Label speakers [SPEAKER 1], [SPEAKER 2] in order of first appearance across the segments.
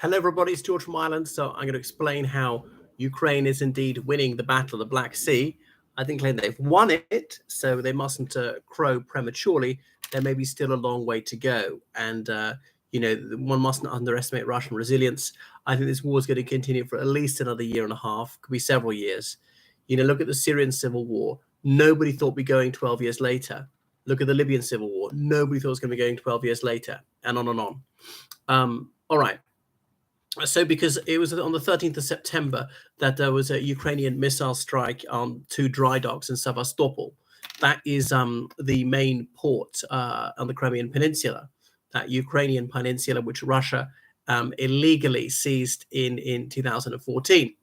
[SPEAKER 1] Hello, everybody. It's George from Ireland. So I'm going to explain how Ukraine is indeed winning the battle of the Black Sea. I think they've won it, so they mustn't crow prematurely. There may be still a long way to go, and one mustn't underestimate Russian resilience. I think this war is going to continue for at least another year and a half, could be several years. Look at the Syrian civil war. Nobody thought we'd be going 12 years later. Look at the Libyan civil war. Nobody thought it was going to be going 12 years later, and on and on. All right. So because it was on the 13th of September that there was a Ukrainian missile strike on two dry docks in Sevastopol. That is the main port on the Crimean Peninsula, that Ukrainian peninsula, which Russia illegally seized in 2014.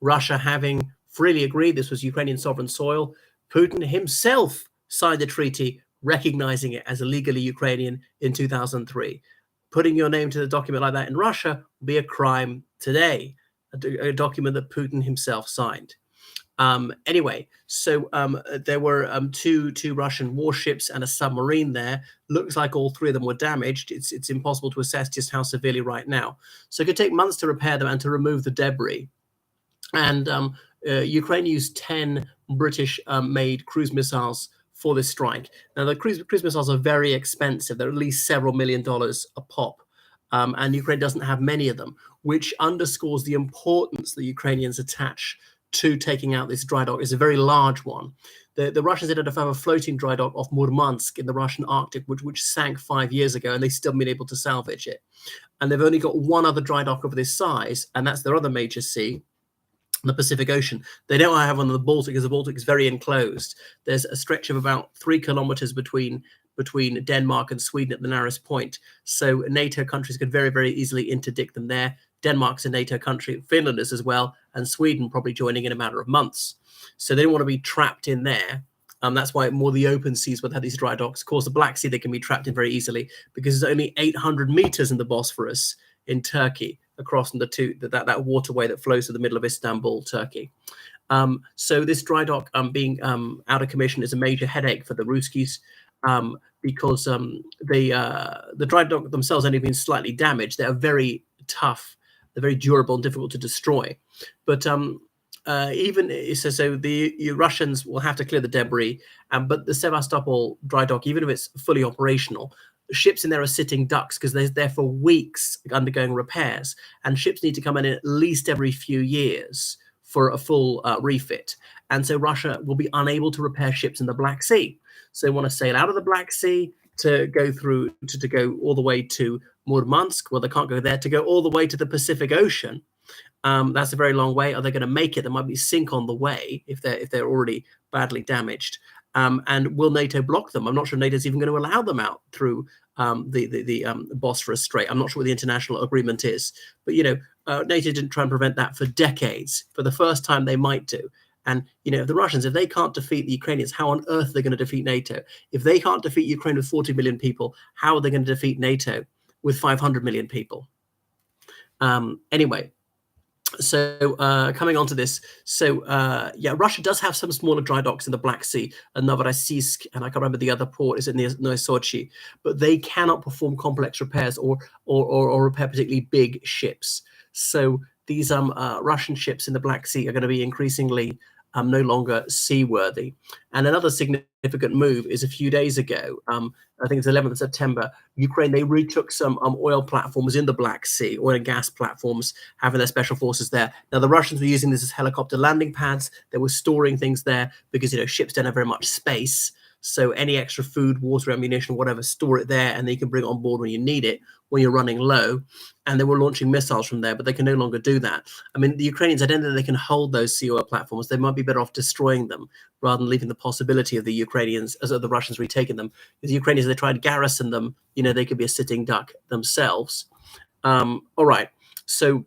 [SPEAKER 1] Russia having freely agreed this was Ukrainian sovereign soil, Putin himself signed a treaty recognizing it as illegally Ukrainian in 2003. Putting your name to the document like that in Russia would be a crime today, a document that Putin himself signed. Anyway, so there were two Russian warships and a submarine there. Looks like all three of them were damaged. It's impossible to assess just how severely right now. So it could take months to repair them and to remove the debris. And Ukraine used 10 British-made cruise missiles for this strike. Now, the cruise missiles are very expensive. They're at least several $1 million a pop. And Ukraine doesn't have many of them, which underscores the importance the Ukrainians attach to taking out this dry dock. It's a very large one. The Russians ended up having a floating dry dock off Murmansk in the Russian Arctic, which sank 5 years ago, and they've still been able to salvage it. And they've only got one other dry dock of this size, and that's their other major sea, the Pacific Ocean. They don't have one in the Baltic because the Baltic is very enclosed. There's a stretch of about 3 kilometers between Denmark and Sweden at the narrowest point. So NATO countries could very, very easily interdict them there. Denmark's a NATO country, Finland is as well, and Sweden probably joining in a matter of months. So they don't want to be trapped in there. That's why more the open seas would have these dry docks. Of course, the Black Sea, they can be trapped in very easily because there's only 800 meters in the Bosphorus in Turkey, across that waterway that flows to the middle of Istanbul, Turkey. So this dry dock being out of commission is a major headache for the Ruskies because the dry dock themselves only been slightly damaged. They are very tough, they're very durable and difficult to destroy. But even so the Russians will have to clear the debris. But the Sevastopol dry dock, even if it's fully operational, ships in there are sitting ducks because they're there for weeks undergoing repairs, and ships need to come in at least every few years for a full refit. And so Russia will be unable to repair ships in the Black Sea. So they want to sail out of the Black Sea to go through to go all the way to Murmansk. Well, they can't go there. To go all the way to the Pacific Ocean, that's a very long way. Are they going to make it? There might be sink on the way if they're already badly damaged. And will NATO block them? I'm not sure NATO's even going to allow them out through the Bosphorus Strait. I'm not sure what the international agreement is, but NATO didn't try and prevent that for decades. For the first time, they might do. And the Russians, if they can't defeat the Ukrainians, how on earth are they going to defeat NATO? If they can't defeat Ukraine with 40 million people, how are they going to defeat NATO with 500 million people? Anyway. So coming on to this, Russia does have some smaller dry docks in the Black Sea, Novorossiysk, and I can't remember the other port is near Sochi, but they cannot perform complex repairs or repair particularly big ships. So these Russian ships in the Black Sea are going to be increasingly no longer seaworthy. And another significant move is a few days ago, I think it's 11th of September, Ukraine, they retook some oil platforms in the Black Sea, oil and gas platforms, having their special forces there. Now, the Russians were using this as helicopter landing pads. They were storing things there because, ships don't have very much space. So any extra food, water, ammunition, whatever, store it there, and then you can bring it on board when you need it, when you're running low. And they were launching missiles from there, but they can no longer do that. I mean, the Ukrainians, I don't think they can hold those sea oil platforms. They might be better off destroying them rather than leaving the possibility of the Ukrainians, as the Russians retaking them. Because the Ukrainians, they try and garrison them, they could be a sitting duck themselves. All right. So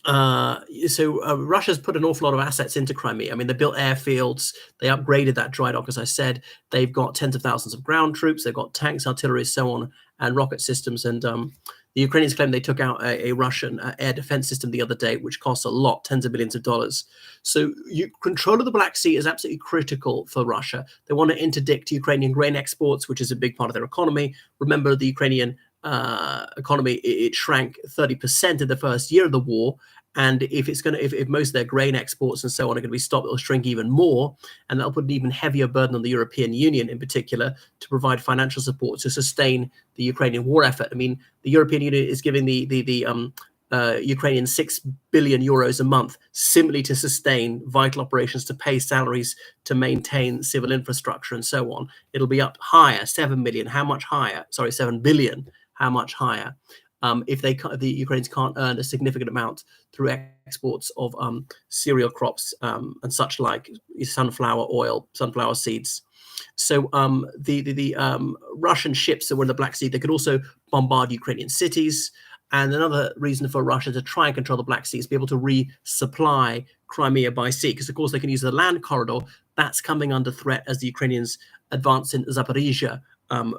[SPEAKER 1] Russia's put an awful lot of assets into Crimea. I mean, they built airfields, they upgraded that dry dock, as I said. They've got tens of thousands of ground troops, they've got tanks, artillery, so on, and rocket systems. And the Ukrainians claim they took out a Russian air defense system the other day, which costs a lot, tens of billions of dollars. So control of the Black Sea is absolutely critical for Russia. They want to interdict Ukrainian grain exports, which is a big part of their economy. Remember, the Ukrainian economy, it shrank 30% in the first year of the war. And if most of their grain exports and so on are going to be stopped, it'll shrink even more, and that'll put an even heavier burden on the European Union in particular to provide financial support to sustain the Ukrainian war effort. I mean, the European Union is giving the Ukrainian 6 billion euros a month simply to sustain vital operations, to pay salaries, to maintain civil infrastructure, and so on. It'll be up higher, 7 million. How much higher? Sorry, 7 billion. How much higher? If the Ukrainians can't earn a significant amount through exports of cereal crops and such like, sunflower oil, sunflower seeds. So the Russian ships that were in the Black Sea, they could also bombard Ukrainian cities. And another reason for Russia to try and control the Black Sea is to be able to resupply Crimea by sea, because of course they can use the land corridor. That's coming under threat as the Ukrainians advance in Zaporizhia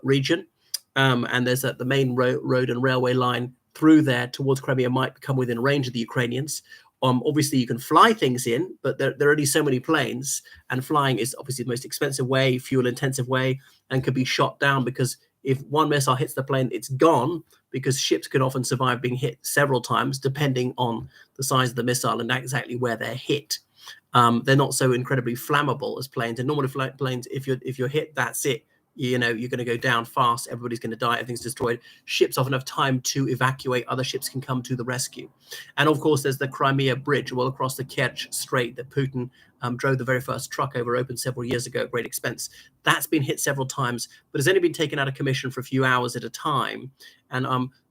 [SPEAKER 1] region. And there's the main road and railway line through there towards Crimea might become within range of the Ukrainians. Obviously, you can fly things in, but there are only so many planes, and flying is obviously the most expensive way, fuel-intensive way, and could be shot down, because if one missile hits the plane, it's gone, because ships can often survive being hit several times, depending on the size of the missile and exactly where they're hit. They're not so incredibly flammable as planes. And normally planes, if you're hit, that's it. You're going to go down fast. Everybody's going to die. Everything's destroyed. Ships often have time to evacuate. Other ships can come to the rescue. And of course, there's the Crimea Bridge, well across the Kerch Strait, that Putin drove the very first truck over, opened several years ago at great expense. That's been hit several times, but has only been taken out of commission for a few hours at a time. And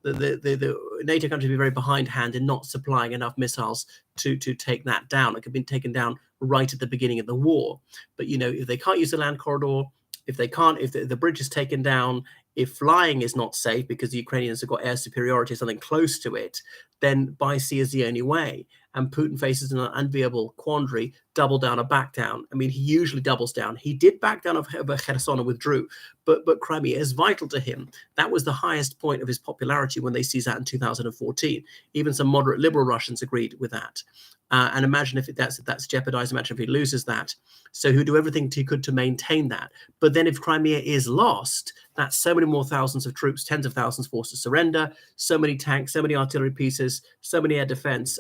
[SPEAKER 1] the NATO countries have been very behindhand in not supplying enough missiles to take that down. It could have been taken down right at the beginning of the war. But if they can't use the land corridor, if the bridge is taken down, if flying is not safe because the Ukrainians have got air superiority or something close to it, then by sea is the only way. And Putin faces an unenviable quandary: double down or back down. I mean, he usually doubles down. He did back down over Kherson and withdrew, but Crimea is vital to him. That was the highest point of his popularity when they seized that in 2014. Even some moderate liberal Russians agreed with that. And imagine if that's jeopardized. Imagine if he loses that. So he'll do everything he could to maintain that. But then if Crimea is lost, that's so many more thousands of troops, tens of thousands forced to surrender, so many tanks, so many artillery pieces, so many air defense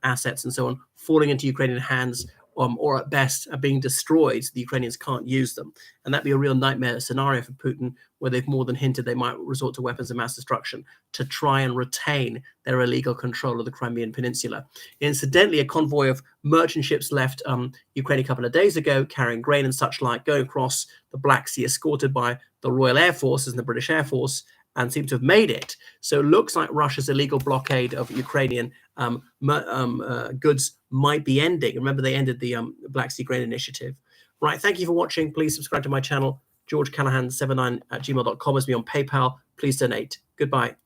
[SPEAKER 1] assets and so on falling into Ukrainian hands, or at best are being destroyed. The Ukrainians can't use them. And that'd be a real nightmare scenario for Putin, where they've more than hinted they might resort to weapons of mass destruction to try and retain their illegal control of the Crimean Peninsula. Incidentally, a convoy of merchant ships left Ukraine a couple of days ago, carrying grain and such like, going across the Black Sea, escorted by the Royal Air Forces and the British Air Force, and seem to have made it. So it looks like Russia's illegal blockade of Ukrainian goods might be ending. Remember, they ended the Black Sea Grain Initiative. Right, thank you for watching. Please subscribe to my channel. GeorgeCallahan79@gmail.com is me on PayPal. Please donate. Goodbye.